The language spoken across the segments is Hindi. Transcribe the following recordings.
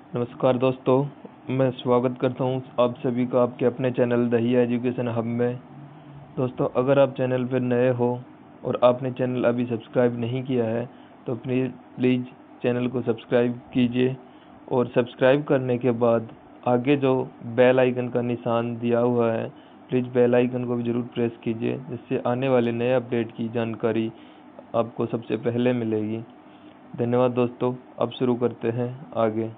नमस्कार दोस्तों, मैं स्वागत करता हूं आप सभी का आपके अपने चैनल दहिया एजुकेशन हब में। दोस्तों, अगर आप चैनल पर नए हो और आपने चैनल अभी सब्सक्राइब नहीं किया है तो प्लीज़ चैनल को सब्सक्राइब कीजिए और सब्सक्राइब करने के बाद आगे जो बेल आइकन का निशान दिया हुआ है, प्लीज़ बेल आइकन को भी ज़रूर प्रेस कीजिए, जिससे आने वाले नए अपडेट की जानकारी आपको सबसे पहले मिलेगी। धन्यवाद दोस्तों। अब शुरू करते हैं आगे।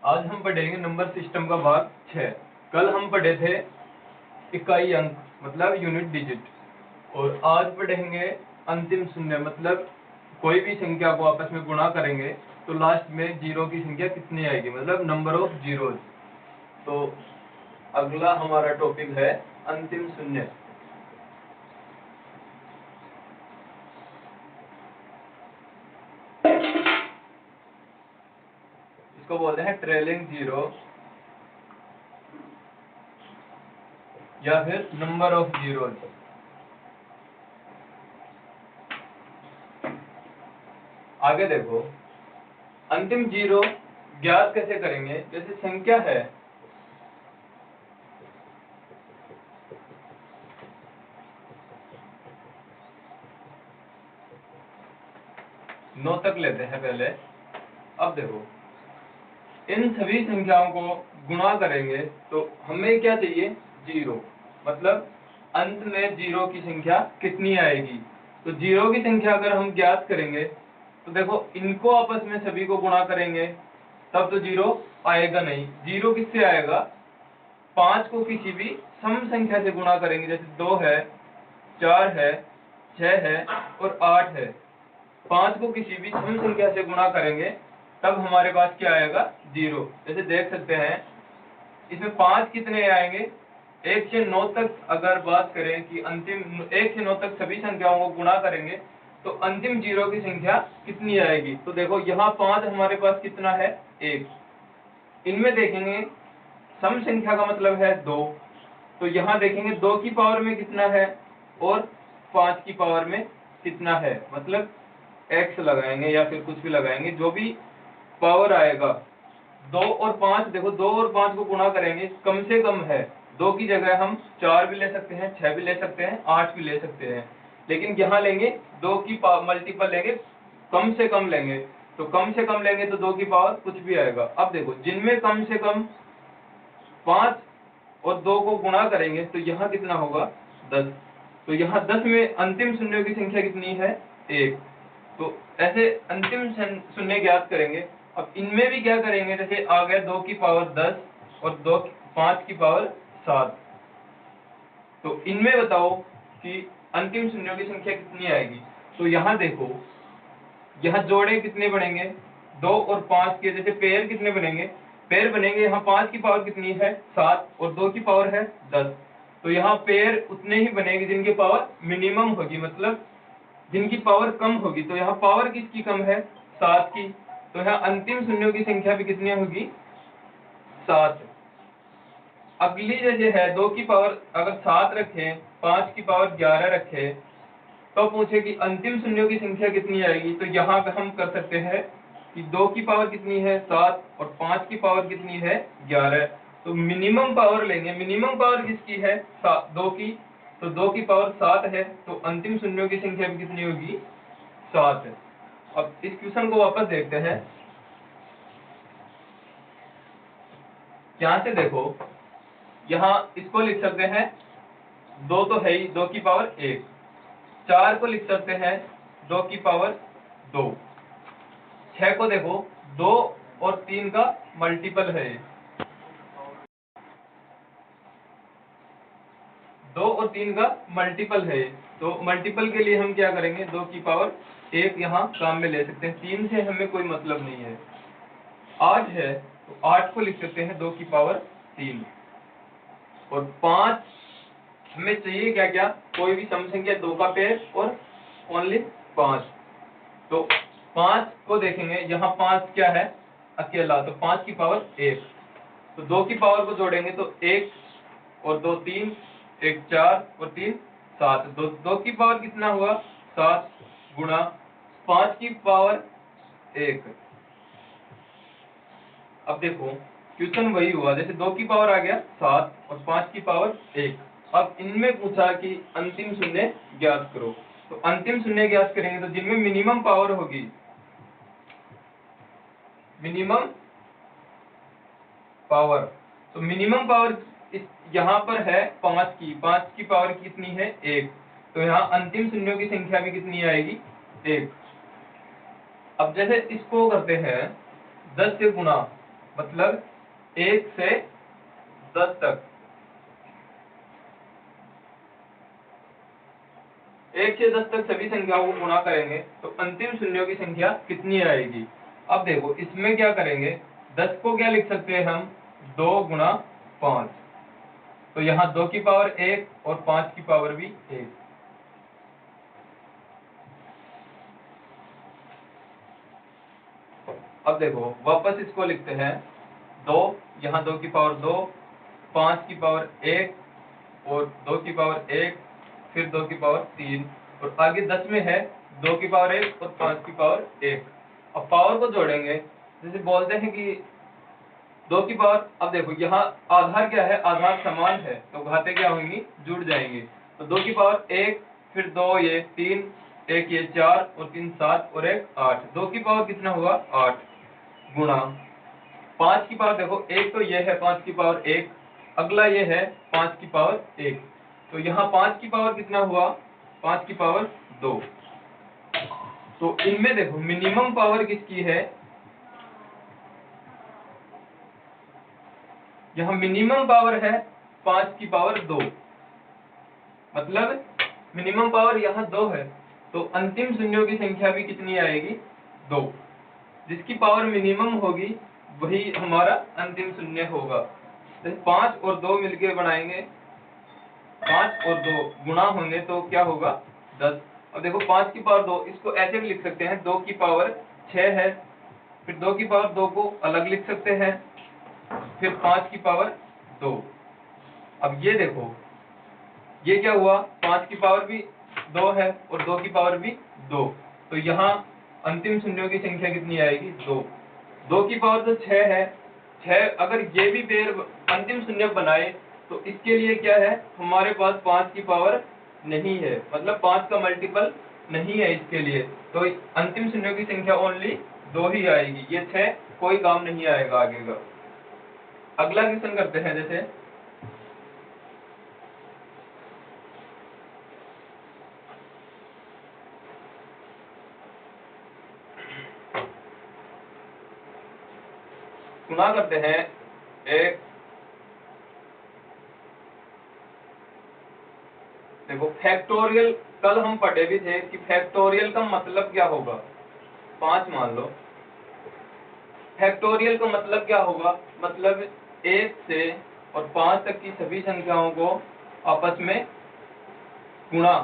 आज हम पढ़ेंगे नंबर सिस्टम का भाग 6। कल हम पढ़े थे इकाई अंक मतलब यूनिट डिजिट, और आज पढ़ेंगे अंतिम शून्य मतलब कोई भी संख्या को आपस में गुणा करेंगे तो लास्ट में जीरो की संख्या कितनी आएगी, मतलब नंबर ऑफ जीरोज। तो अगला हमारा टॉपिक है अंतिम शून्य। इसको बोलते हैं ट्रेलिंग जीरो या फिर नंबर ऑफ जीरोज। आगे देखो, अंतिम जीरो ज्ञात कैसे करेंगे। जैसे संख्या है 9 तक लेते हैं पहले। अब देखो, इन सभी संख्याओं को गुणा करेंगे तो हमें क्या चाहिए, जीरो। मतलब अंत में जीरो की संख्या कितनी आएगी। तो जीरो की संख्या अगर हम ज्ञात करेंगे तो देखो, इनको आपस में सभी को गुणा करेंगे तब तो जीरो आएगा नहीं। जीरो किससे आएगा, 5 को किसी भी सम संख्या से गुणा करेंगे। जैसे 2 है, 4 है, 6 है और 8 है। 5 को किसी भी सम संख्या से गुणा करेंगे तब हमारे पास क्या आएगा, जीरो। जैसे देख सकते हैं इसमें 5 कितने आएंगे, 1 से 9 तक अगर बात करें कि अंतिम 1 से 9 तक सभी संख्याओं को गुणा करेंगे तो अंतिम जीरो की संख्या कितनी आएगी। तो देखो, यहाँ 5 हमारे पास कितना है, 1। इनमें देखेंगे सम संख्या का मतलब है 2, तो यहाँ देखेंगे 2 की पावर में कितना है और 5 की पावर में कितना है, मतलब x लगाएंगे या फिर कुछ भी लगाएंगे, जो भी पावर आएगा। 2 और 5, देखो 2 और 5 को गुणा करेंगे, कम से कम है 2 की जगह हम 4 भी ले सकते हैं, 6 भी ले सकते हैं, 8 भी ले सकते हैं, लेकिन यहाँ लेंगे 2 की मल्टीपल लेंगे, कम से कम लेंगे। तो कम से कम लेंगे तो 2 की पावर कुछ भी आएगा। अब देखो, जिनमें कम से कम 5 और 2 को गुणा करेंगे तो यहाँ कितना होगा, 10। तो यहाँ 10 में अंतिम शून्य की संख्या कितनी है, 1। तो ऐसे अंतिम शून्य ज्ञात करेंगे। अब इनमें भी क्या करेंगे, जैसे आ गया 2 की पावर 10 और 5 की पावर 7। तो इनमें बताओ कि अंतिम शून्यों की संख्या कितनी आएगी। तो यहाँ देखो, यहाँ जोड़े कितने बनेंगे, 2 और 5 के जैसे पेयर कितने बनेंगे, पेयर बनेंगे। यहाँ 5 की पावर कितनी है, 7 और 2 की पावर है 10। तो यहाँ पेयर उतने ही बनेंगे जिनकी पावर मिनिमम होगी, मतलब जिनकी पावर कम होगी। तो यहाँ पावर किसकी कम है, 7 की। तो यहाँ अंतिम शून्यों की संख्या भी कितनी होगी, 7। अगली जैसे है 2 की पावर अगर 7 रखें, 5 की पावर 11 रखें, तो पूछे कि अंतिम शून्यों की संख्या कितनी आएगी। तो यहाँ पे हम कर सकते हैं कि 2 की पावर कितनी है, 7 और 5 की पावर कितनी है, 11। तो मिनिमम पावर लेंगे। मिनिमम पावर किसकी है, 2 की। तो 2 की पावर 7 है, तो अंतिम शून्यों की संख्या भी कितनी होगी, 7 है। अब इस क्वेश्चन को वापस देखते हैं। यहाँ से देखो, यहाँ इसको लिख सकते हैं, 2 तो है ही, 2 की पावर 1। 4 को लिख सकते हैं 2 की पावर 2। 6 को देखो 2 और 3 का मल्टीपल है, 2 और 3 का मल्टीपल है। तो मल्टीपल के लिए हम क्या करेंगे, 2 की पावर 1 यहाँ काम में ले सकते हैं। 3 से हमें कोई मतलब नहीं है। 8 है तो 8 को लिख सकते हैं 2 की पावर 3। और 5 हमें चाहिए क्या क्या, कोई भी सम संख्या 2 का पेयर और ओनली 5। तो 5 को देखेंगे, यहाँ 5 क्या है, अकेला, तो 5 की पावर 1। तो 2 की पावर को जोड़ेंगे तो 1 और 2 3, 1 4 और 3 7। 2 की पावर कितना हुआ, 7 गुणा 5 की पावर 1। अब देखो क्वेश्चन वही हुआ, जैसे 2 की पावर आ गया 7 और 5 की पावर 1। अब इनमें पूछा कि अंतिम शून्य ज्ञात करो, तो अंतिम शून्य ज्ञात करेंगे तो जिनमें मिनिमम पावर होगी, मिनिमम पावर, तो मिनिमम पावर यहाँ पर है 5 की पावर कितनी है 1, तो यहाँ अंतिम शून्यों की संख्या भी कितनी आएगी 1। अब जैसे इसको करते हैं 10 से गुणा, मतलब 1 से 10 तक, 1 से 10 तक सभी संख्याओं को गुणा करेंगे तो अंतिम शून्यों की संख्या कितनी आएगी। अब देखो इसमें क्या करेंगे, 10 को क्या लिख सकते हैं हम, 2 गुणा 5, तो यहाँ 2 की पावर 1 और 5 की पावर भी 1। अब देखो वापस इसको लिखते हैं 2, यहाँ 2 की पावर 2, 5 की पावर 1 और 2 की पावर 1, फिर 2 की पावर 3, और आगे 10 में है 2 की पावर 1 और 5 की पावर 1। अब पावर को जोड़ेंगे, जैसे बोलते हैं कि 2 की पावर, अब देखो यहाँ आधार क्या है, आधार समान है तो घातें क्या होंगी, जुड़ जाएंगी। तो 2 की पावर 1, फिर 2 ये 3, 1 ये 4 और 3 7 और 1 8, 2 की पावर कितना हुआ 8, गुणा 5 की पावर, देखो एक तो ये है 5 की पावर 1, अगला ये है 5 की पावर 1, तो यहाँ 5 की पावर कितना हुआ, 5 की पावर 2। तो इनमें देखो मिनिमम पावर किसकी है, यहाँ मिनिमम पावर है 5 की पावर 2, मतलब मिनिमम पावर यहाँ 2 है, तो अंतिम शून्यों की संख्या भी कितनी आएगी 2। जिसकी पावर मिनिमम होगी वही हमारा अंतिम शून्य होगा। जैसे 5 और 2 मिलके बनाएंगे, 5 और 2 गुणा होंगे तो क्या होगा 10। अब देखो 5 की पावर 2, इसको ऐसे भी लिख सकते हैं, 2 की पावर 6 है, फिर 2 की पावर 2 को अलग लिख सकते हैं, फिर 5 की पावर 2। अब ये देखो ये क्या हुआ, 5 की पावर भी 2 है और 2 की पावर भी 2, तो यहाँ अंतिम शून्यों की संख्या कितनी आएगी 2। 2 की पावर तो 6 है, 6 अगर ये भी पेयर अंतिम शून्य बनाए तो इसके लिए क्या है, हमारे पास 5 की पावर नहीं है, मतलब 5 का मल्टीपल नहीं है इसके लिए, तो अंतिम शून्यों की संख्या ओनली 2 ही आएगी, ये 6 कोई काम नहीं आएगा आगे का। अगला क्वेश्चन करते हैं, जैसे गुणा करते हैं एक, देखो फैक्टोरियल कल हम पढ़े भी थे कि फैक्टोरियल का मतलब क्या होगा, 5 मान लो, फैक्टोरियल का मतलब क्या होगा, मतलब 1 से और 5 तक की सभी संख्याओं को आपस में गुणा,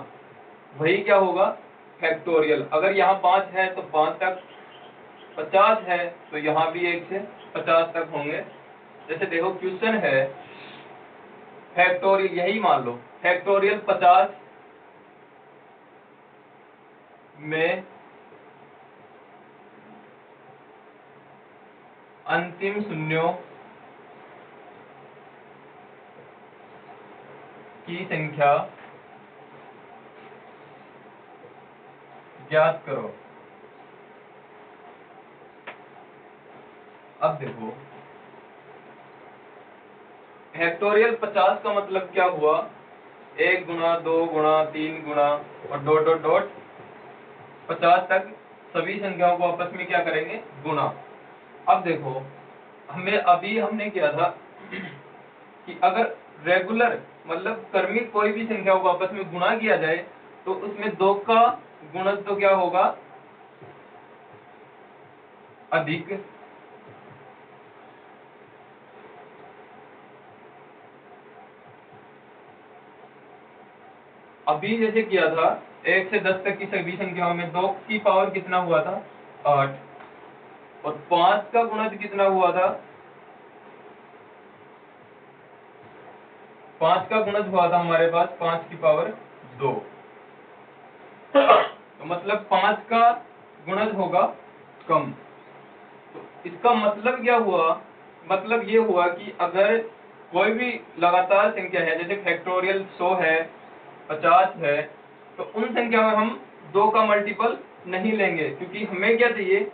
वही क्या होगा फैक्टोरियल। अगर यहाँ 5 है तो 5 तक, 50 है तो यहाँ भी 1 से 50 तक होंगे। जैसे देखो क्वेश्चन है फैक्टोरियल, यही मान लो फैक्टोरियल 50 में अंतिम शून्यों की संख्या ज्ञात करो। अब देखो फैक्टोरियल 50 का मतलब क्या हुआ, 1 गुणा 2 गुणा 3 गुणा और डॉट डॉट डॉट 50 तक सभी संख्याओं को आपस में क्या करेंगे गुणा। अब देखो हमने किया था कि अगर रेगुलर मतलब क्रमिक कोई भी संख्याओं को आपस में गुणा किया जाए तो उसमें 2 का गुणज तो क्या होगा अधिक, अभी जैसे किया था 1 से 10 तक की सभी संख्याओं में 2 की पावर कितना हुआ था 8, और 5 का गुणज कितना हुआ था, 5 का गुणज हुआ था हमारे पास 5 की पावर 2, तो मतलब 5 का गुणज होगा कम। तो इसका मतलब क्या हुआ, मतलब ये हुआ कि अगर कोई भी लगातार संख्या है, जैसे फैक्टोरियल 100 है, 50 है, तो उन संख्या में हम 2 का मल्टीपल नहीं लेंगे, क्योंकि हमें क्या चाहिए,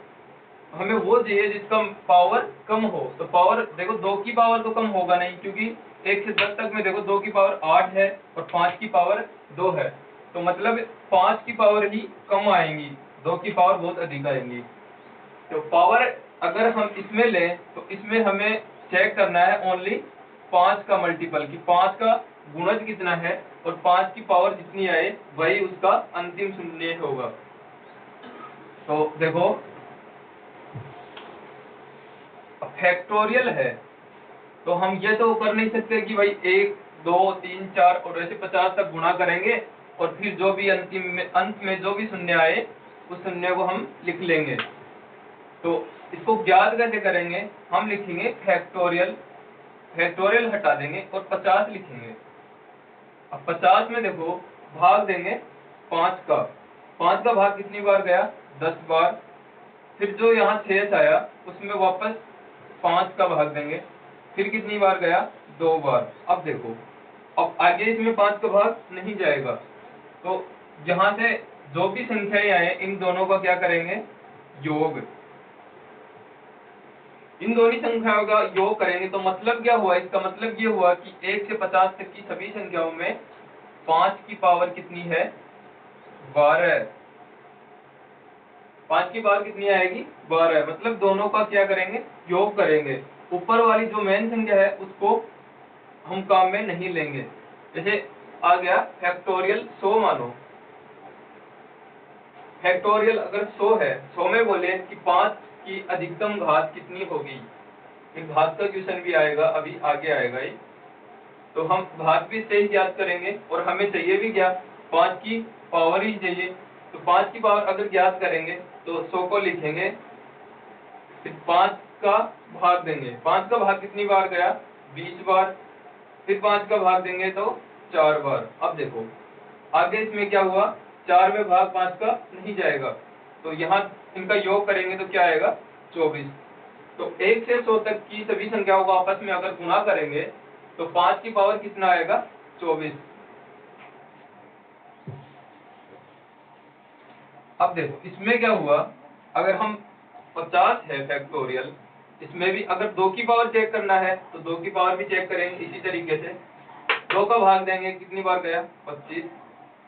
हमें वो चाहिए जिसका पावर कम हो। तो पावर देखो 2 की पावर तो कम होगा नहीं, क्योंकि 1 से 10 तक में देखो 2 की पावर 8 है और 5 की पावर 2 है, तो मतलब 5 की पावर ही कम आएंगी, 2 की पावर बहुत अधिक आएंगी। तो पावर अगर हम इसमें लें तो इसमें हमें चेक करना है ओनली 5 का मल्टीपल, कि 5 का गुणज कितना है और 5 की पावर जितनी आए वही उसका अंतिम शून्य होगा। तो देखो फैक्टोरियल है, तो हम ये तो कर नहीं सकते कि भाई 1 2 3 4 और ऐसे 50 तक गुणा करेंगे और फिर जो भी अंत में जो भी शून्य आए उस शून्य को हम लिख लेंगे। तो इसको ज्ञात कैसे करेंगे, हम लिखेंगे फैक्टोरियल, फैक्टोरियल हटा देंगे और 50 लिखेंगे। अब 50 में देखो भाग देंगे 5 का, 5 का भाग कितनी बार गया, 10 बार। फिर जो यहाँ शेष आया उसमें वापस 5 का भाग देंगे, फिर कितनी बार गया, 2 बार। अब देखो अब आगे इसमें 5 का भाग नहीं जाएगा, तो यहाँ से जो भी संख्याएं आए इन दोनों का क्या करेंगे, योग। इन दोनों संख्याओं का योग करेंगे तो मतलब क्या हुआ, इसका मतलब ये हुआ कि 1 से 50 तक की सभी संख्याओं में 5 की पावर कितनी है, 12। 5 की पावर कितनी आएगी, 12। मतलब दोनों का क्या करेंगे, योग करेंगे। ऊपर वाली जो मेन संख्या है उसको हम काम में नहीं लेंगे। जैसे आ गया फैक्टोरियल 100, मानो फैक्टोरियल अगर 100 है, 100 में बोले कि 5 की अधिकतम घात कितनी होगी, एक घात का क्वेश्चन भी आएगा, अभी आगे आएगा ये। तो हम घात भी से ही ज्ञात करेंगे और हमें चाहिए भी क्या, 5 की पावर ही चाहिए। तो 5 की पावर अगर ज्ञात करेंगे तो 100 को लिखेंगे, फिर 5 का भाग देंगे, 5 का भाग कितनी बार गया, 20 बार। फिर 5 का भाग देंगे तो 4 बार। अब देखो आगे इसमें क्या हुआ, 4 में भाग 5 का नहीं जाएगा, तो यहाँ इनका योग करेंगे तो क्या आएगा, 24। तो 1 से 100 तक की सभी संख्याओं को आपस में अगर गुणा करेंगे तो 5 की पावर कितना आएगा, 24। अब देखो इसमें क्या हुआ, अगर हम 50 है फैक्टोरियल, इसमें भी अगर 2 की पावर चेक करना है तो 2 की पावर भी चेक करेंगे इसी तरीके से। 2 का भाग देंगे कितनी बार गया, 25।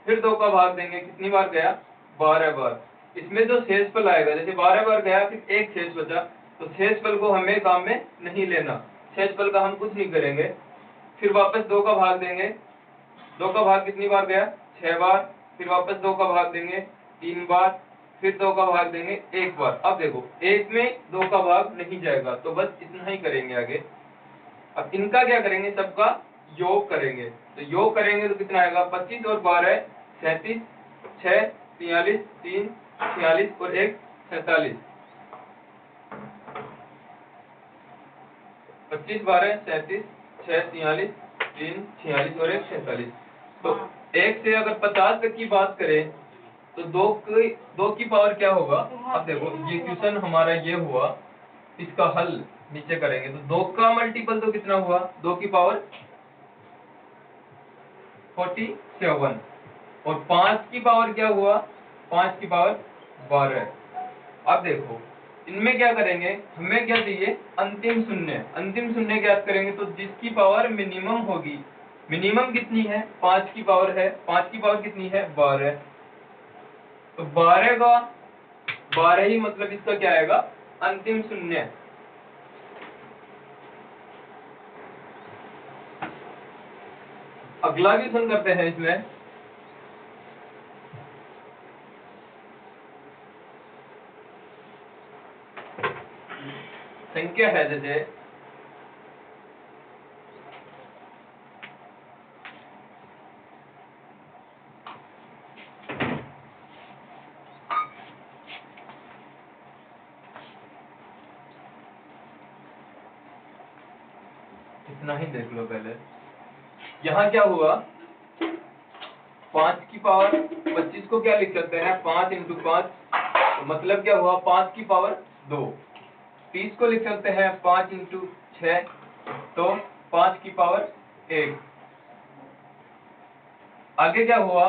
फिर 2 का भाग देंगे कितनी बार गया, 12 बार। इसमें जो शेषफल आएगा, जैसे 12 बार गया फिर एक शेष बचा, तो शेषफल को हमें काम में नहीं लेना, शेषफल का हम कुछ नहीं करेंगे। फिर वापस 2 का भाग देंगे, 2 का भाग कितनी बार गया, 6 बार। फिर वापस 2 का भाग देंगे 3 बार। फिर 2 का भाग देंगे 1 बार। अब देखो 1 में 2 का भाग नहीं जाएगा, तो बस इतना ही करेंगे आगे। अब इनका क्या करेंगे, सबका योग करेंगे। तो योग करेंगे तो कितना आएगा, 25 और 12 37, 6 43, 3 46 और 1 47। 25 12 37, 6 43, 3 46 और 1 47। तो 1 से अगर 50 तक की बात करें तो 2 की पावर क्या होगा। अब देखो ये क्वेश्चन हमारा ये हुआ, इसका हल नीचे करेंगे तो 2 का मल्टीपल तो कितना हुआ, 2 की पावर 47 और 5 की पावर क्या हुआ, 5 की पावर 12। अब देखो इनमें क्या करेंगे, हमें क्या चाहिए, अंतिम शून्य। अंतिम शून्य ज्ञात करेंगे तो जिसकी पावर मिनिमम होगी, मिनिमम कितनी है, 5 की पावर है, 5 की पावर कितनी है, 12। तो 12 का 12 ही मतलब इसका क्या आएगा, अंतिम शून्य। अगला क्वेश्चन करते हैं। इसमें संख्या है जैसे इतना ही देख लो पहले। यहाँ क्या हुआ, 5 की पावर 25 को क्या लिख सकते हैं, 5 × 5 तो मतलब क्या हुआ 5 की पावर 2। 30 को लिख सकते हैं 5 इंटू 6, तो 5 की पावर 1। आगे क्या हुआ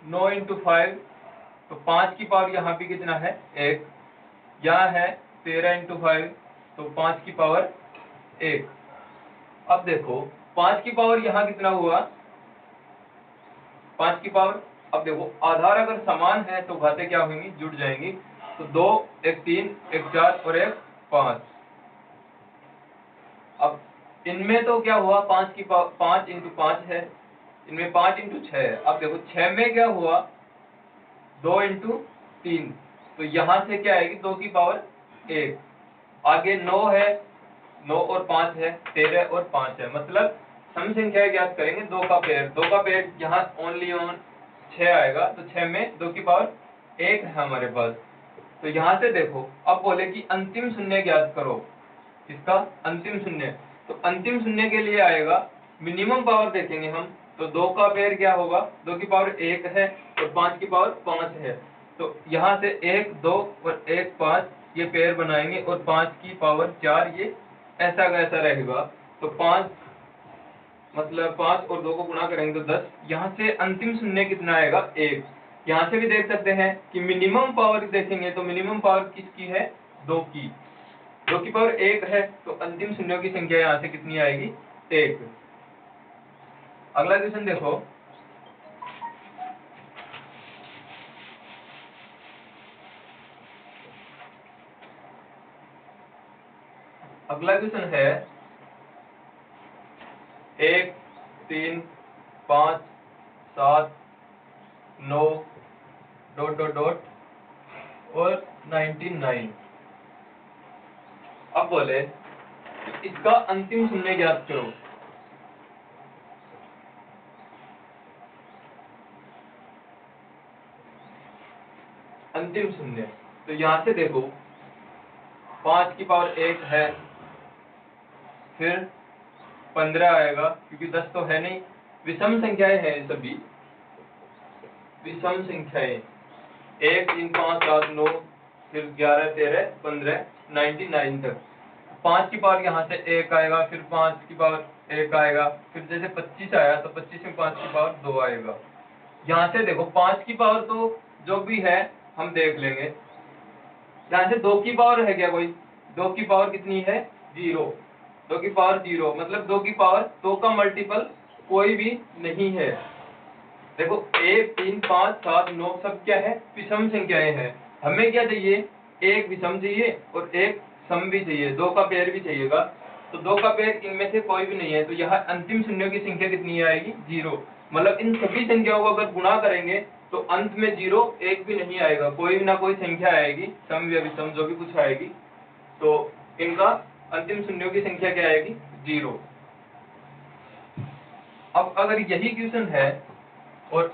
9 इंटू 5, तो 5 की पावर यहाँ पे कितना है 1। यहाँ है 13 इंटू 5, तो 5 की पावर 1। अब देखो 5 की पावर यहाँ कितना हुआ 5 की पावर। अब देखो आधार अगर समान है तो घातें क्या होंगी जुड़ जाएंगी। तो 2 एक 3 एक 4 और एक 5। अब इनमें तो क्या हुआ 5 की पावर 5 इंटू 5 है, इनमें 5 इंटू 6 है। अब देखो 6 में क्या हुआ 2 इंटू 3, तो यहाँ से क्या आएगी 2 की पावर 1। आगे 9 है, 9 और 5 है, 13 और 5 है। मतलब सम संख्या ज्ञात करेंगे 2 का पेयर। 2 का पेयर यहाँ ओनली ऑन 6 आएगा, तो 6 में 2 की पावर 1 है हमारे पास। तो यहाँ से देखो अब बोले कि अंतिम शून्य ज्ञात करो, इसका अंतिम शून्य। तो अंतिम शून्य के लिए आएगा मिनिमम पावर देखेंगे हम, तो 2 का पेयर क्या होगा 2 की पावर 1 है और 5 की पावर 5 है। तो यहाँ से 1 2 और 1 5 ये पेयर बनाएंगे और 5 की पावर 4 ये ऐसा का ऐसा रहेगा। तो 5 मतलब 5 और 2 को गुणा करेंगे तो 10। यहाँ से अंतिम शून्य कितना आएगा 1। यहाँ से भी देख सकते हैं कि मिनिमम पावर देखेंगे तो मिनिमम पावर किसकी है 2 की। 2 की पावर 1 है, तो अंतिम शून्यों की संख्या यहाँ से कितनी आएगी 1। अगला क्वेश्चन देखो, अगला क्वेश्चन है 1 3 5 7 9 डॉट डॉट डॉट और 99। अब बोले इसका अंतिम शून्य ज्ञात करो। अंतिम शून्य, तो यहाँ से देखो 5 की पावर 1 है, फिर 15 आएगा क्योंकि 10 तो है नहीं, विषम संख्याएं हैं सभी विषम संख्याएं। 1 3 5 7 9 फिर 11 13 15 99 तक। 5 की पावर यहाँ से 1 आएगा, फिर 5 की पावर 1 आएगा, फिर जैसे 25 आया तो 25 में 5 की पावर 2 आएगा। यहाँ से देखो 5 की पावर तो जो भी है हम देख लेंगे। यहाँ से 2 की पावर है क्या कोई 2 की पावर कितनी है 0। 2 की पावर 0 मतलब 2 की पावर 2 का मल्टीपल कोई भी नहीं है। देखो 1 3 5 7 9 सब क्या है विषम संख्याएं हैं। हमें क्या चाहिए एक विषम चाहिए और एक सम भी चाहिए, 2 का पेयर भी चाहिएगा। तो 2 का पेयर इनमें से कोई भी नहीं है, तो यहाँ अंतिम शून्यों की संख्या कितनी आएगी 0। मतलब इन सभी संख्याओं को अगर गुणा करेंगे तो अंत में 0 एक भी नहीं आएगा, कोई ना कोई संख्या आएगी सम या विषम जो भी कुछ आएगी। तो इनका अंतिम शून्यों की संख्या क्या आएगी 0। अब अगर यही क्वेश्चन है और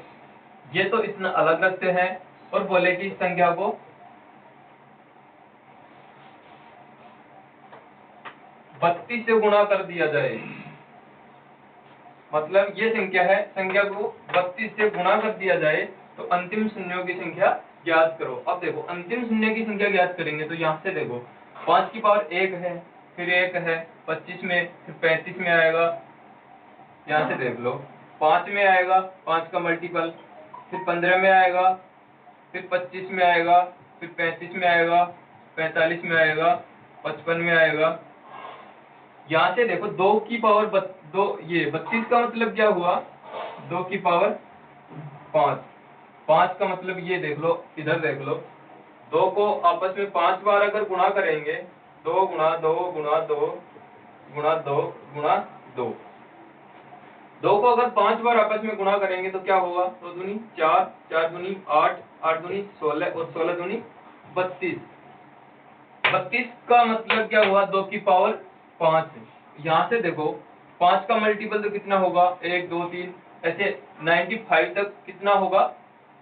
ये तो इतना अलग रखते हैं और बोले कि इस संख्या को 32 से गुणा कर दिया जाए, मतलब ये संख्या है, संख्या को 32 से गुणा कर दिया जाए तो अंतिम शून्यों की संख्या ज्ञात करो। अब देखो अंतिम शून्य की संख्या ज्ञात करेंगे तो यहाँ से देखो 5 की पावर 1 है, फिर 1 है 25 में, फिर 35 में आएगा। यहाँ से देख लो 5 में आएगा 5 का मल्टीपल, फिर 15 में आएगा, फिर 25 में आएगा, फिर 35 में आएगा, 45 में आएगा, 55 में आएगा। यहाँ से देखो 2 की पावर 2 ये 32 का मतलब क्या हुआ 2 की पावर 5। 5 का मतलब ये देख लो, इधर देख लो 2 को आपस में 5 बार अगर गुणा करेंगे 2 गुणा 2 गुणा 2 गुणा 2 गुणा 2, 2 को अगर 5 बार आपस में गुणा करेंगे तो क्या होगा 2 दूनी 4, 4 दूनी 8, 8 दूनी 16 और 16 दूनी 32। 32 का मतलब क्या हुआ 2 की पावर 5। यहाँ से देखो 5 का मल्टीपल तो कितना होगा 1 2 3 ऐसे 95 तक कितना होगा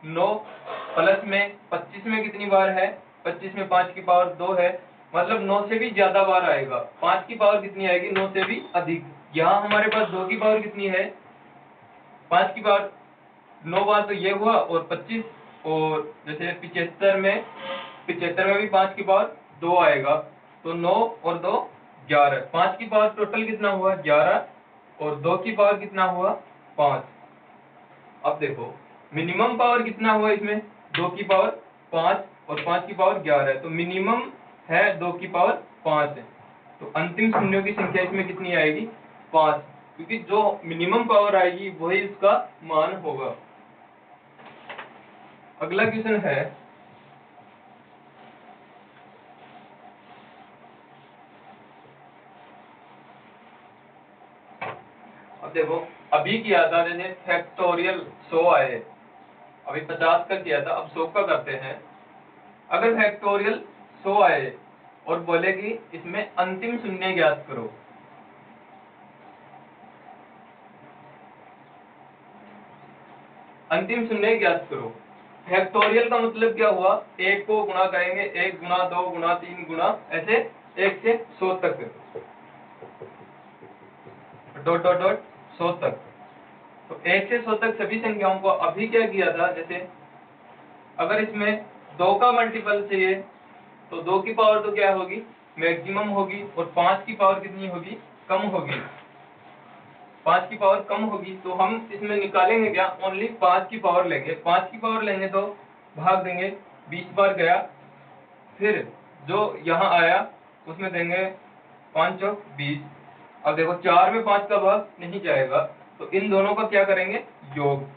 9, प्लस में 25 में कितनी बार है 25 में 5 की पावर 2 है, मतलब 9 से भी ज्यादा बार आएगा। 5 की पावर कितनी आएगी 9 से भी अधिक। यहाँ हमारे पास 2 की पावर कितनी है 5 की पावर 9 बार तो ये हुआ और 25 और जैसे 75 में 75 में भी 5 की पावर 2 आएगा, तो 9 और 2 11, 5 की पावर टोटल कितना हुआ 11, और 2 की पावर कितना हुआ 5। अब देखो मिनिमम पावर कितना हुआ इसमें, 2 की पावर 5 और 5 की पावर 11 है, तो मिनिमम है 2 की पावर 5 है, तो अंतिम शून्यों की संख्या इसमें कितनी आएगी 5, क्योंकि जो मिनिमम पावर आएगी वही इसका मान होगा। अगला क्वेश्चन है, अब देखो अभी किया था जैसे फैक्टोरियल 100 आए, अभी 50 का किया था, अब 100 का करते हैं। अगर फैक्टोरियल 100 आए और बोले कि इसमें अंतिम शून्य ज्ञात करो, अंतिम शून्य ज्ञात करो। फैक्टोरियल का मतलब क्या हुआ, 1 को गुणा करेंगे, 1 गुणा 2 गुणा 3 गुणा ऐसे 1 से 100 तक, डॉट डॉट डॉट 100 तक। तो 1 से 100 तक सभी संख्याओं को अभी क्या किया था, जैसे अगर इसमें 2 का मल्टीपल चाहिए तो 2 की पावर तो क्या होगी मैक्सिमम होगी, और 5 की पावर कितनी होगी कम होगी, 5 की पावर कम होगी, तो हम इसमें निकालेंगे क्या, ओनली 5 की पावर लेंगे। 5 की पावर लेंगे तो भाग देंगे, 20 बार गया, फिर जो यहाँ आया उसमें देंगे 5 और 20। अब देखो 4 में 5 का भाग नहीं जाएगा, तो इन दोनों का क्या करेंगे योग।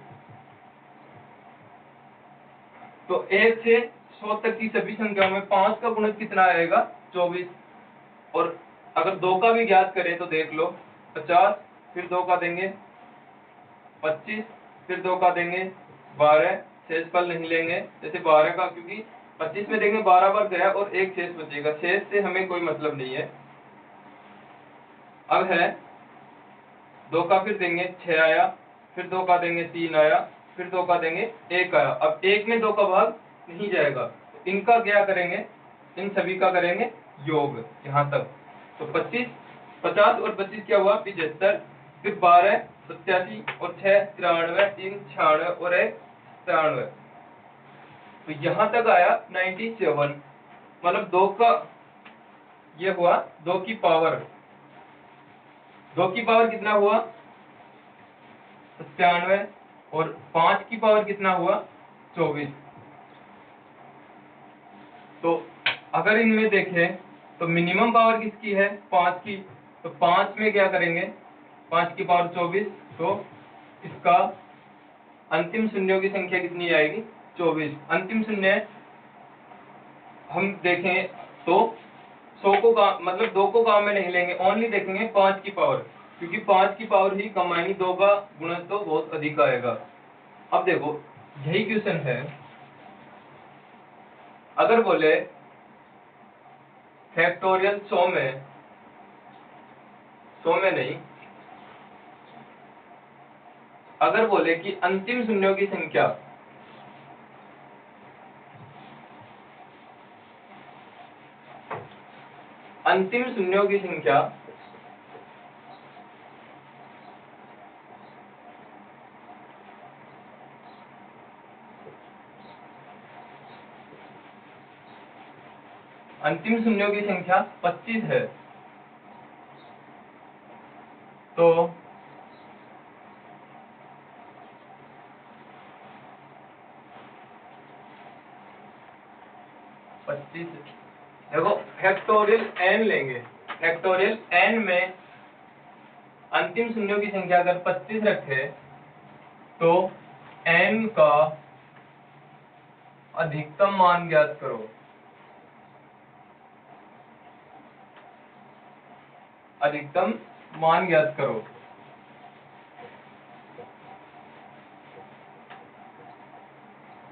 तो 1 से 100 तक की सभी संख्याओं में 5 का गुणक कितना आएगा 24, और अगर 2 का भी ज्ञात करें तो देख लो 50, फिर 2 का देंगे 25, फिर 2 का देंगे 12, शेषफल नहीं लेंगे, जैसे 12 का, क्योंकि 25 में देंगे 12 बार गया और एक शेष बचेगा, शेष से हमें कोई मतलब नहीं है। अब है 2 का फिर देंगे 6 आया, फिर 2 का देंगे 3 आया, फिर 2 का देंगे 1 आया। अब 1 में 2 का भाग नहीं जाएगा, तो इनका क्या करेंगे, इन सभी का करेंगे योग यहाँ तक। तो 25, 50 और 25 क्या हुआ 75, फिर 12 87 और 6 93, 3 96 और 1 93, तो यहाँ तक आया 97। मतलब 2 का ये हुआ 2 की पावर, 2 की पावर कितना हुआ 97, और 5 की पावर कितना हुआ 24। तो अगर इनमें देखें तो मिनिमम पावर किसकी है 5 की, तो 5 में क्या करेंगे 5 की पावर 24, तो इसका अंतिम शून्यों की संख्या कितनी आएगी 24। अंतिम शून्य हम देखें तो 100 को मतलब 2 को काम में नहीं लेंगे, ओनली देखेंगे 5 की पावर, क्योंकि 5 की पावर ही कम आएगी, 2 का गुणन तो बहुत अधिक आएगा। अब देखो यही क्वेश्चन है, अगर बोले फैक्टोरियल 100 में नहीं, अगर बोले कि अंतिम शून्यों की संख्या, अंतिम शून्यों की संख्या अंतिम शून्यों की संख्या 25 है, तो देखो फैक्टोरियल n लेंगे, फैक्टोरियल n में अंतिम शून्यों की संख्या अगर 25 रखे तो n का अधिकतम मान ज्ञात करो। अधिकतम मान ज्ञात करो।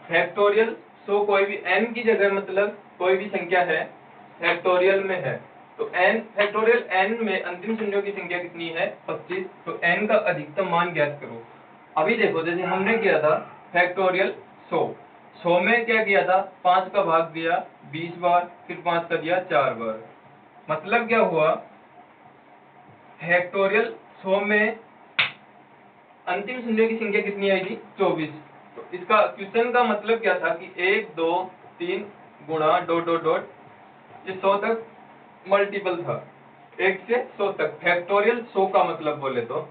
फैक्टोरियल सो कोई भी n की जगह मतलब कोई भी संख्या है फैक्टोरियल में है, तो n फैक्टोरियल n में अंतिम शून्यों की संख्या कितनी है 25, तो n का अधिकतम मान ज्ञात करो। अभी देखो जैसे हमने किया था फैक्टोरियल 100 में क्या किया था 5 का भाग दिया 20 बार, फिर 5 का दिया 4 बार, मतलब क्या हुआ फैक्टोरियल 100 में अंतिम शून्य की संख्या कितनी आएगी 24। तो इसका क्वेश्चन का मतलब क्या था कि 1 2 3 गुणा डॉट डॉट डॉट, ये 100 तक मल्टीपल था, 1 से 100 तक, फैक्टोरियल 100 का मतलब बोले तो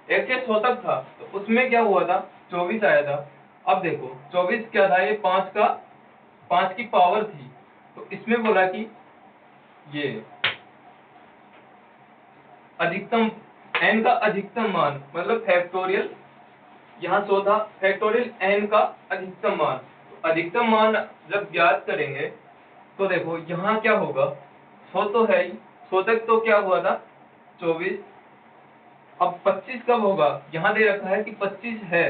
1 से 100 तक था, तो उसमें क्या हुआ था, 24 आया था। अब देखो 24 क्या था, ये 5 की पावर थी, तो इसमें बोला कि ये अधिकतम n का अधिकतम मान, मतलब फैक्टोरियल यहाँ 100 था, फैक्टोरियल n का अधिकतम मान, तो अधिकतम मान जब ज्ञात करेंगे तो देखो यहाँ क्या होगा, 100 तो है ही, 100 तक तो क्या हुआ था 24, अब 25 कब होगा, यहाँ दे रखा है कि 25 है,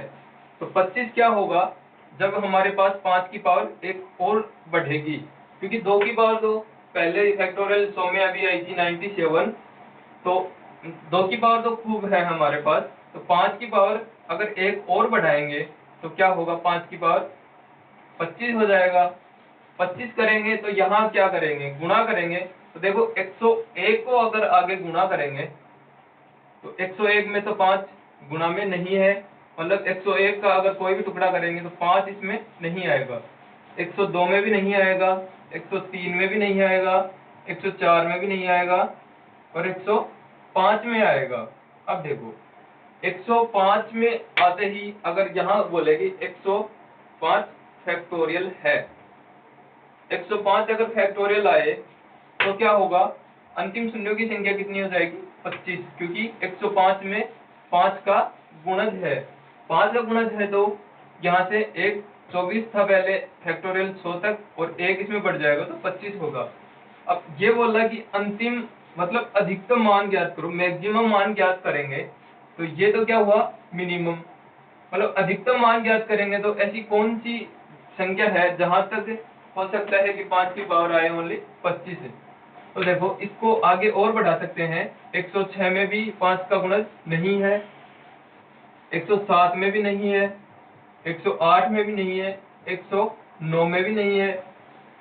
तो 25 क्या होगा जब हमारे पास 5 की पावर एक और बढ़ेगी, क्योंकि 2 की पावर तो पहले फैक्टोरियल 100 में अभी आई थी 97, तो 2 की पावर तो खूब है हमारे पास, तो 5 की पावर अगर एक और बढ़ाएंगे तो क्या होगा, 5 की पावर 25 हो जाएगा। 25 करेंगे तो यहाँ क्या करेंगे, गुणा करेंगे, तो देखो 101 को अगर आगे गुणा करेंगे तो 101 में तो 5 गुणा में नहीं है, मतलब 101 का अगर कोई भी टुकड़ा करेंगे तो 5 इसमें नहीं आएगा, 102 में भी नहीं आएगा, 103 में भी नहीं आएगा, 104 में भी नहीं आएगा, और 105 में आएगा। अब देखो 105 में आते ही अगर यहाँ बोले कि 105 फैक्टोरियल है, 105 अगर फैक्टोरियल आए तो क्या होगा, अंतिम शून्यों की संख्या कितनी हो जाएगी, 25, क्योंकि 105 में 5 का गुणज है, 5 का गुणज है, तो यहाँ से एक 24 था पहले फैक्टोरियल 100 तक, और एक इसमें बढ़ जाएगा तो 25 होगा। अब ये बोल रहा है कि अंतिम मतलब अधिकतम मान ज्ञात करो, मैक्सिमम मान ज्ञात करेंगे, तो ये तो क्या हुआ मिनिमम, मतलब अधिकतम मान ज्ञात करेंगे तो ऐसी कौन सी संख्या है जहां तक हो सकता है कि 5 की पावर आए ओनली 25 है। तो देखो इसको आगे और बढ़ा सकते हैं, 106 में भी 5 का गुणज नहीं है, 107 में भी नहीं है, 108 में भी नहीं है, 109 में भी नहीं है,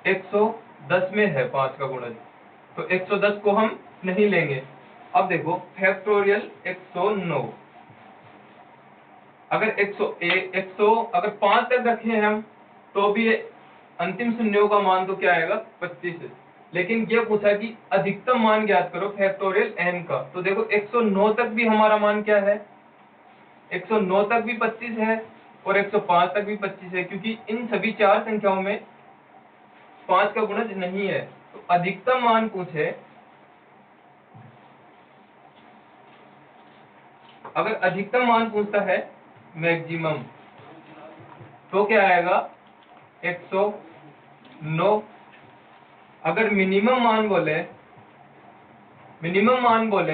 110 में है 5 का गुणज, तो 110 को हम नहीं लेंगे। अब देखो फैक्टोरियल 109, अगर 100 अगर 5 तक रखे हम तो भी अंतिम शून्यों का मान तो क्या आएगा 25 है, लेकिन ये पूछा कि अधिकतम मान ज्ञात करो फैक्टोरियल n का, तो देखो 109 तक भी हमारा मान क्या है, 109 तक भी 25 है और 105 तक भी 25 है, क्योंकि इन सभी 4 संख्याओं में 5 का गुणज नहीं है। तो अधिकतम मान पूछे, अगर अधिकतम मान पूछता है मैक्सिमम, तो क्या आएगा 109। अगर मिनिमम मान बोले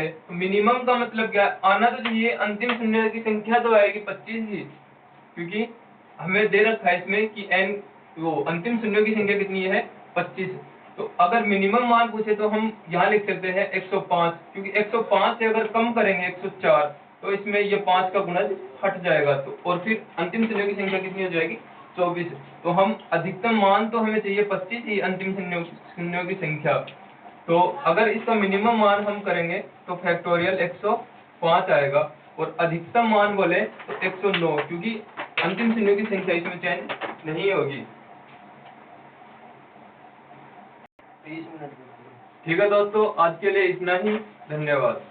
तो मिनिमम का मतलब क्या, आना तो चाहिए अंतिम शून्य की संख्या तो आएगी 25 ही, क्योंकि हमें दे रखा है इसमें कि n वो अंतिम शून्यों की संख्या कितनी है 25। तो अगर मिनिमम मान पूछे तो हम यहाँ लिख सकते हैं 105, क्योंकि 105 से अगर कम करेंगे 104 तो इसमें ये 5 का गुणज हट जाएगा, तो और फिर अंतिम शून्यों की संख्या कितनी हो जाएगी 24। तो हम अधिकतम मान तो हमें चाहिए 25 ही, अंतिम शून्यों की संख्या, तो अगर इसका मिनिमम मान हम करेंगे तो फैक्टोरियल 105 आएगा, और अधिकतम मान बोले तो 109, क्योंकि अंतिम शून्यों की संख्या इसमें चेंज नहीं होगी। 30 मिनट। ठीक है दोस्तों, आज के लिए इतना ही, धन्यवाद।